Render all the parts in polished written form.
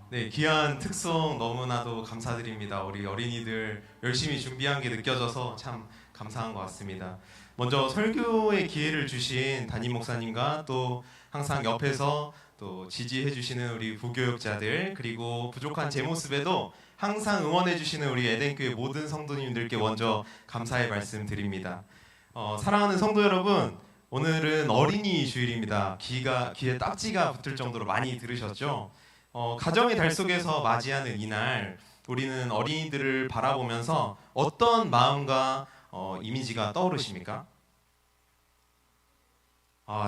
네, 귀한 특송 너무나도 감사드립니다. 우리 어린이들 열심히 준비한 게 느껴져서 참 감사한 것 같습니다. 먼저 설교의 기회를 주신 담임 목사님과 또 항상 옆에서 또 지지해 주시는 우리 부교육자들, 그리고 부족한 제 모습에도 항상 응원해 주시는 우리 에덴교회 모든 성도님들께 먼저 감사의 말씀 드립니다. 사랑하는 성도 여러분, 오늘은 어린이 주일입니다. 귀에 딱지가 붙을 정도로 많이 들으셨죠? 가정의 달 속에서 맞이하는 이날, 우리는 어린이들을 바라보면서 어떤 마음과 이미지가 떠오르십니까?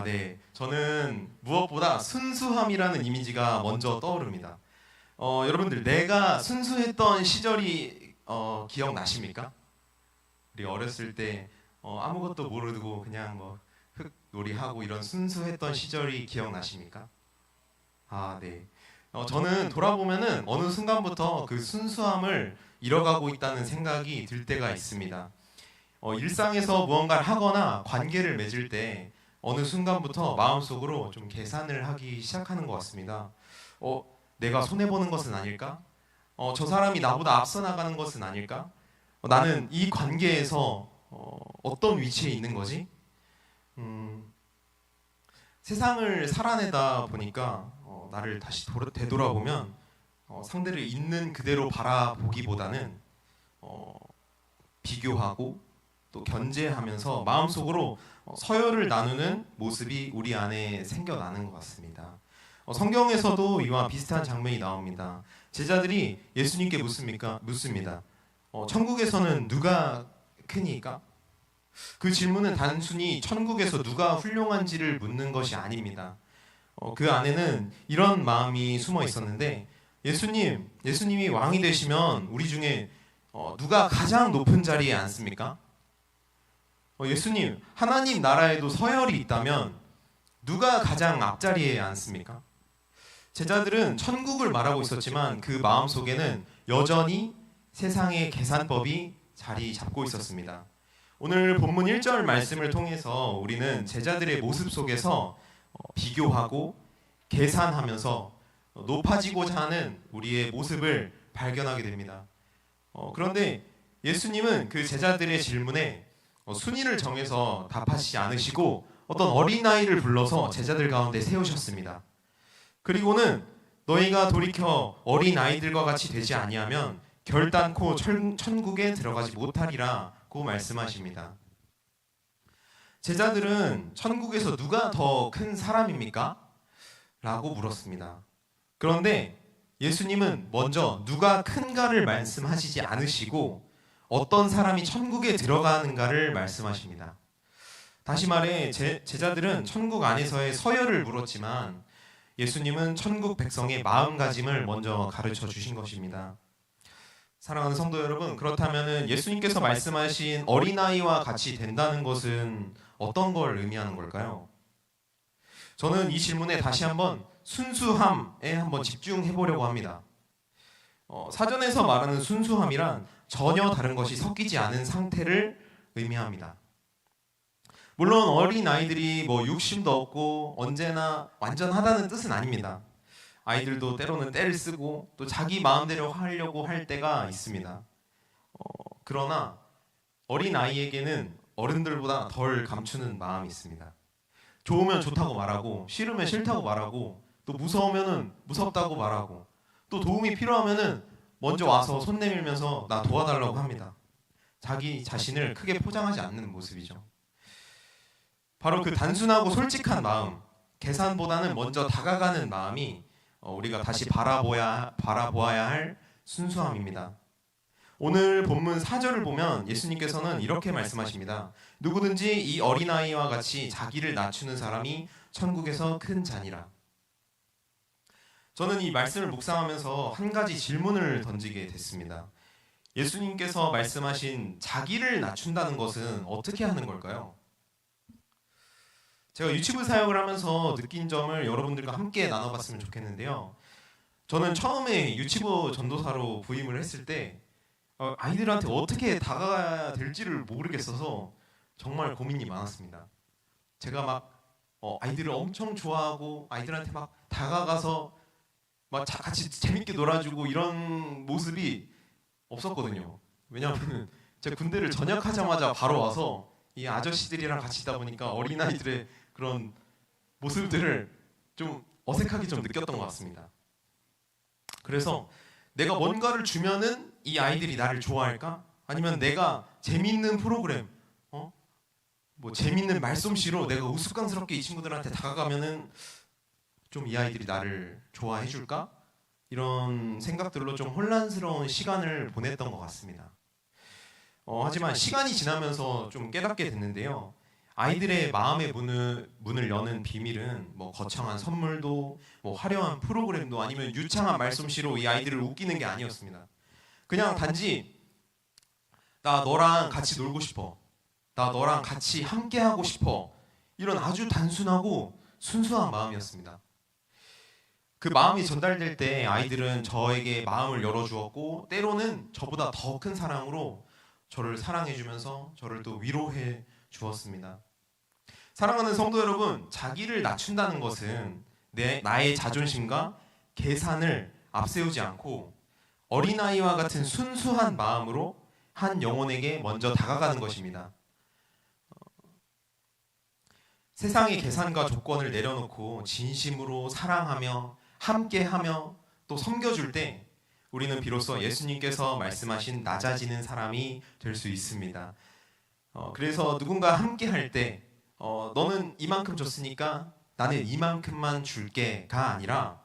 네. 저는 무엇보다 순수함이라는 이미지가 먼저 떠오릅니다. 여러분들, 내가 순수했던 시절이 기억나십니까? 우리 어렸을 때 아무것도 모르고 그냥 뭐 흙놀이하고 이런 순수했던 시절이 기억나십니까? 네. 저는 돌아보면은 어느 순간부터 그 순수함을 잃어가고 있다는 생각이 들 때가 있습니다. 일상에서 무언가를 하거나 관계를 맺을 때 어느 순간부터 마음속으로 좀 계산을 하기 시작하는 것 같습니다. 내가 손해보는 것은 아닐까? 저 사람이 나보다 앞서 나가는 것은 아닐까? 나는 이 관계에서 어떤 위치에 있는 거지? 세상을 살아내다 보니까 나를 다시 되돌아보면 상대를 있는 그대로 바라보기보다는 비교하고 또 견제하면서 마음속으로 서열을 나누는 모습이 우리 안에 생겨나는 것 같습니다. 성경에서도 이와 비슷한 장면이 나옵니다. 제자들이 예수님께 묻습니다. 천국에서는 누가 크니까? 그 질문은 단순히 천국에서 누가 훌륭한지를 묻는 것이 아닙니다. 그 안에는 이런 마음이 숨어 있었는데, 예수님이 왕이 되시면 우리 중에 누가 가장 높은 자리에 앉습니까? 예수님, 하나님 나라에도 서열이 있다면 누가 가장 앞자리에 앉습니까? 제자들은 천국을 말하고 있었지만 그 마음속에는 여전히 세상의 계산법이 자리 잡고 있었습니다. 오늘 본문 1절 말씀을 통해서 우리는 제자들의 모습 속에서 비교하고 계산하면서 높아지고자 하는 우리의 모습을 발견하게 됩니다. 그런데 예수님은 그 제자들의 질문에 순위를 정해서 답하시지 않으시고 어떤 어린아이를 불러서 제자들 가운데 세우셨습니다. 그리고는 너희가 돌이켜 어린아이들과 같이 되지 아니하면 결단코 천국에 들어가지 못하리라고 말씀하십니다. 제자들은 천국에서 누가 더 큰 사람입니까? 라고 물었습니다. 그런데 예수님은 먼저 누가 큰가를 말씀하시지 않으시고 어떤 사람이 천국에 들어가는가를 말씀하십니다. 다시 말해 제자들은 천국 안에서의 서열을 물었지만 예수님은 천국 백성의 마음가짐을 먼저 가르쳐 주신 것입니다. 사랑하는 성도 여러분, 그렇다면 예수님께서 말씀하신 어린아이와 같이 된다는 것은 어떤 걸 의미하는 걸까요? 저는 이 질문에 다시 한번 순수함에 한번 집중해 보려고 합니다. 사전에서 말하는 순수함이란 전혀 다른 것이 섞이지 않은 상태를 의미합니다. 물론 어린아이들이 육심도 없고 언제나 완전하다는 뜻은 아닙니다. 아이들도 때로는 떼를 쓰고 또 자기 마음대로 하려고 할 때가 있습니다. 그러나 어린아이에게는 어른들보다 덜 감추는 마음이 있습니다. 좋으면 좋다고 말하고, 싫으면 싫다고 말하고, 또 무서우면 무섭다고 말하고, 또 도움이 필요하면 먼저 와서 손 내밀면서 나 도와달라고 합니다. 자기 자신을 크게 포장하지 않는 모습이죠. 바로 그 단순하고 솔직한 마음, 계산보다는 먼저 다가가는 마음이 우리가 다시 바라보아야 할 순수함입니다. 오늘 본문 4절을 보면 예수님께서는 이렇게 말씀하십니다. 누구든지 이 어린아이와 같이 자기를 낮추는 사람이 천국에서 큰 자니라. 저는 이 말씀을 묵상하면서 한 가지 질문을 던지게 됐습니다. 예수님께서 말씀하신 자기를 낮춘다는 것은 어떻게 하는 걸까요? 제가 유치부 사역을 하면서 느낀 점을 여러분들과 함께 나눠봤으면 좋겠는데요. 저는 처음에 유치부 전도사로 부임을 했을 때 아이들한테 어떻게 다가가야 될지를 모르겠어서 정말 고민이 많았습니다. 제가 막 아이들을 엄청 좋아하고 아이들한테 막 다가가서 막 같이 재밌게 놀아주고 이런 모습이 없었거든요. 왜냐하면 제가 군대를 전역하자마자 바로 와서 이 아저씨들이랑 같이 있다 보니까 어린아이들의 그런 모습들을 좀 어색하게 좀 느꼈던 것 같습니다. 그래서 내가 뭔가를 주면은 이 아이들이 나를 좋아할까? 아니면 내가 재밌는 프로그램, 뭐 재밌는 말솜씨로 내가 우스꽝스럽게 이 친구들한테 다가가면은 좀 이 아이들이 나를 좋아해 줄까? 이런 생각들로 좀 혼란스러운 시간을 보냈던 것 같습니다. 하지만 시간이 지나면서 좀 깨닫게 됐는데요. 아이들의 마음의 문을 여는 비밀은 뭐 거창한 선물도, 뭐 화려한 프로그램도, 아니면 유창한 말솜씨로 이 아이들을 웃기는 게 아니었습니다. 그냥 단지 나 너랑 같이 놀고 싶어, 나 너랑 같이 함께 하고 싶어, 이런 아주 단순하고 순수한 마음이었습니다. 그 마음이 전달될 때 아이들은 저에게 마음을 열어주었고, 때로는 저보다 더 큰 사랑으로 저를 사랑해주면서 저를 또 위로해 주었습니다. 사랑하는 성도 여러분, 자기를 낮춘다는 것은 나의 자존심과 계산을 앞세우지 않고 어린아이와 같은 순수한 마음으로 한 영혼에게 먼저 다가가는 것입니다. 세상의 계산과 조건을 내려놓고 진심으로 사랑하며 함께하며 또 섬겨줄 때 우리는 비로소 예수님께서 말씀하신 낮아지는 사람이 될 수 있습니다. 그래서 누군가 함께할 때 너는 이만큼 줬으니까 나는 이만큼만 줄게가 아니라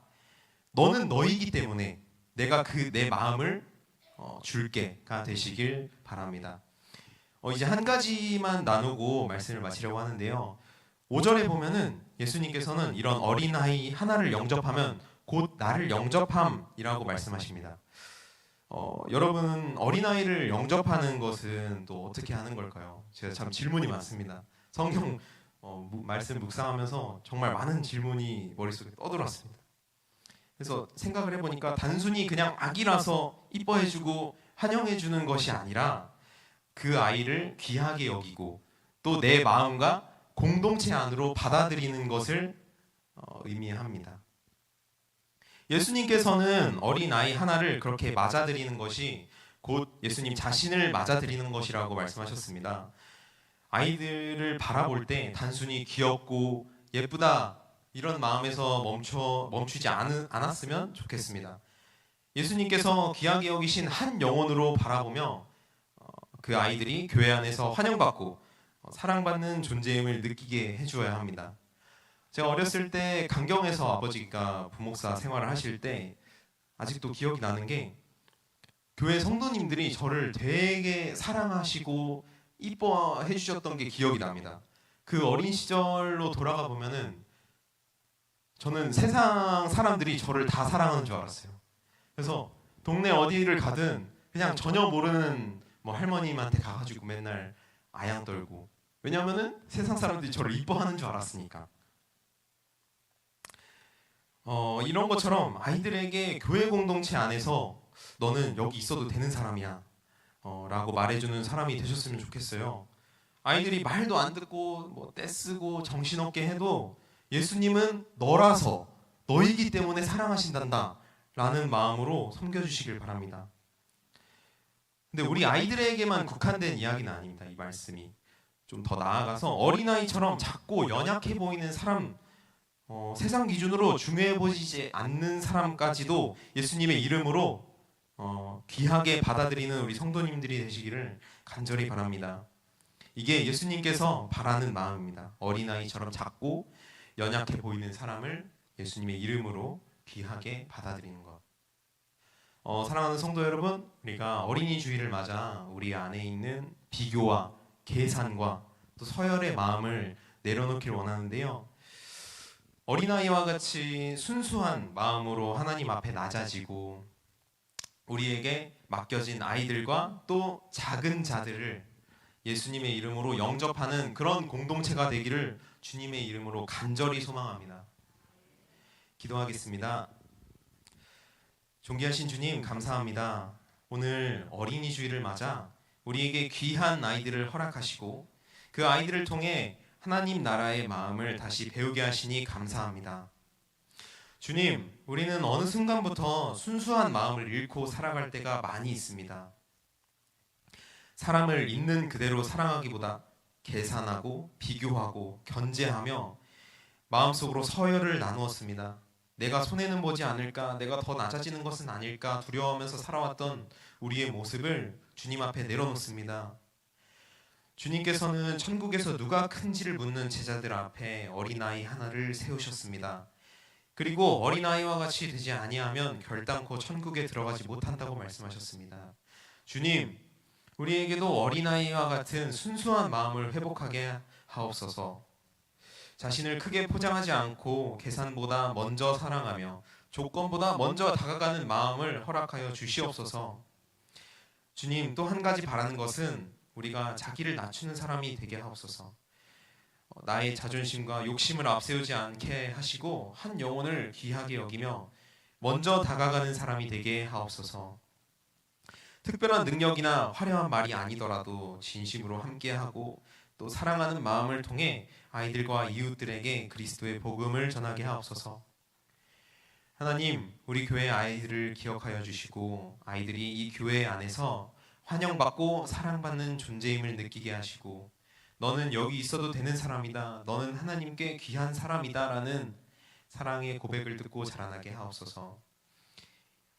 너는 너이기 때문에 내가 내 마음을 줄게가 되시길 바랍니다. 이제 한 가지만 나누고 말씀을 마치려고 하는데요. 5절에 보면은 예수님께서는 이런 어린아이 하나를 영접하면 곧 나를 영접함이라고 말씀하십니다. 여러분, 어린아이를 영접하는 것은 또 어떻게 하는 걸까요? 제가 참 질문이 많습니다. 성경 말씀 묵상하면서 정말 많은 질문이 머릿속에 떠들었습니다. 그래서 생각을 해보니까 단순히 그냥 아기라서 이뻐해주고 환영해주는 것이 아니라 그 아이를 귀하게 여기고 또 내 마음과 공동체 안으로 받아들이는 것을 의미합니다. 예수님께서는 어린아이 하나를 그렇게 맞아들이는 것이 곧 예수님 자신을 맞아들이는 것이라고 말씀하셨습니다. 아이들을 바라볼 때 단순히 귀엽고 예쁘다 이런 마음에서 멈추지 않았으면 좋겠습니다. 예수님께서 귀하게 여기신 한 영혼으로 바라보며 그 아이들이 교회 안에서 환영받고 사랑받는 존재임을 느끼게 해주어야 합니다. 제가 어렸을 때 강경에서 아버지가 부목사 생활을 하실 때 아직도 기억이 나는 게 교회 성도님들이 저를 되게 사랑하시고 이뻐해 주셨던 게 기억이 납니다. 그 어린 시절로 돌아가 보면은 저는 세상 사람들이 저를 다 사랑하는 줄 알았어요. 그래서 동네 어디를 가든 그냥 전혀 모르는 뭐 할머님한테 가가지고 맨날 아양 떨고, 왜냐하면은 세상 사람들이 저를 이뻐하는 줄 알았으니까. 이런 것처럼 아이들에게 교회 공동체 안에서 너는 여기 있어도 되는 사람이야 라고 말해주는 사람이 되셨으면 좋겠어요. 아이들이 말도 안 듣고 뭐 떼쓰고 정신없게 해도 예수님은 너라서 너이기 때문에 사랑하신단다 라는 마음으로 섬겨주시길 바랍니다. 근데 우리 아이들에게만 국한된 이야기는 아닙니다. 이 말씀이 좀 더 나아가서 어린아이처럼 작고 연약해 보이는 사람, 세상 기준으로 중요해 보이지 않는 사람까지도 예수님의 이름으로 귀하게 받아들이는 우리 성도님들이 되시기를 간절히 바랍니다. 이게 예수님께서 바라는 마음입니다. 어린아이처럼 작고 연약해 보이는 사람을 예수님의 이름으로 귀하게 받아들이는 것. 사랑하는 성도 여러분, 우리가 어린이 주일을 맞아 우리 안에 있는 비교와 계산과 또 서열의 마음을 내려놓길 원하는데요. 어린아이와 같이 순수한 마음으로 하나님 앞에 낮아지고 우리에게 맡겨진 아이들과 또 작은 자들을 예수님의 이름으로 영접하는 그런 공동체가 되기를 주님의 이름으로 간절히 소망합니다. 기도하겠습니다. 존귀하신 주님, 감사합니다. 오늘 어린이 주일을 맞아 우리에게 귀한 아이들을 허락하시고 그 아이들을 통해 하나님 나라의 마음을 다시 배우게 하시니 감사합니다. 주님, 우리는 어느 순간부터 순수한 마음을 잃고 살아갈 때가 많이 있습니다. 사람을 있는 그대로 사랑하기보다 계산하고 비교하고 견제하며 마음속으로 서열을 나누었습니다. 내가 손해는 보지 않을까, 내가 더 낮아지는 것은 아닐까 두려워하면서 살아왔던 우리의 모습을 주님 앞에 내려놓습니다. 주님께서는 천국에서 누가 큰지를 묻는 제자들 앞에 어린아이 하나를 세우셨습니다. 그리고 어린아이와 같이 되지 아니하면 결단코 천국에 들어가지 못한다고 말씀하셨습니다. 주님, 우리에게도 어린아이와 같은 순수한 마음을 회복하게 하옵소서. 자신을 크게 포장하지 않고 계산보다 먼저 사랑하며 조건보다 먼저 다가가는 마음을 허락하여 주시옵소서. 주님, 또 한 가지 바라는 것은 우리가 자기를 낮추는 사람이 되게 하옵소서. 나의 자존심과 욕심을 앞세우지 않게 하시고 한 영혼을 귀하게 여기며 먼저 다가가는 사람이 되게 하옵소서. 특별한 능력이나 화려한 말이 아니더라도 진심으로 함께하고 또 사랑하는 마음을 통해 아이들과 이웃들에게 그리스도의 복음을 전하게 하옵소서. 하나님, 우리 교회 아이들을 기억하여 주시고 아이들이 이 교회 안에서 환영받고 사랑받는 존재임을 느끼게 하시고 너는 여기 있어도 되는 사람이다, 너는 하나님께 귀한 사람이다 라는 사랑의 고백을 듣고 자라나게 하옵소서.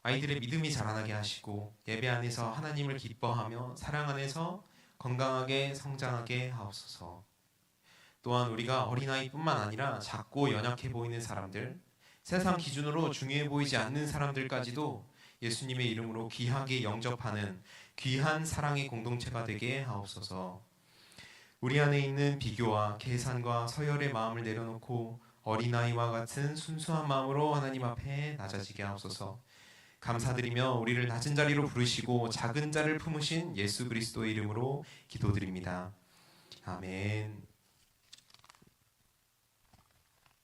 아이들의 믿음이 자라나게 하시고 예배 안에서 하나님을 기뻐하며 사랑 안에서 건강하게 성장하게 하옵소서. 또한 우리가 어린아이뿐만 아니라 작고 연약해 보이는 사람들, 세상 기준으로 중요해 보이지 않는 사람들까지도 예수님의 이름으로 귀하게 영접하는 귀한 사랑의 공동체가 되게 하옵소서. 우리 안에 있는 비교와 계산과 서열의 마음을 내려놓고 어린아이와 같은 순수한 마음으로 하나님 앞에 낮아지게 하옵소서. 감사드리며 우리를 낮은 자리로 부르시고 작은 자를 품으신 예수 그리스도의 이름으로 기도드립니다. 아멘.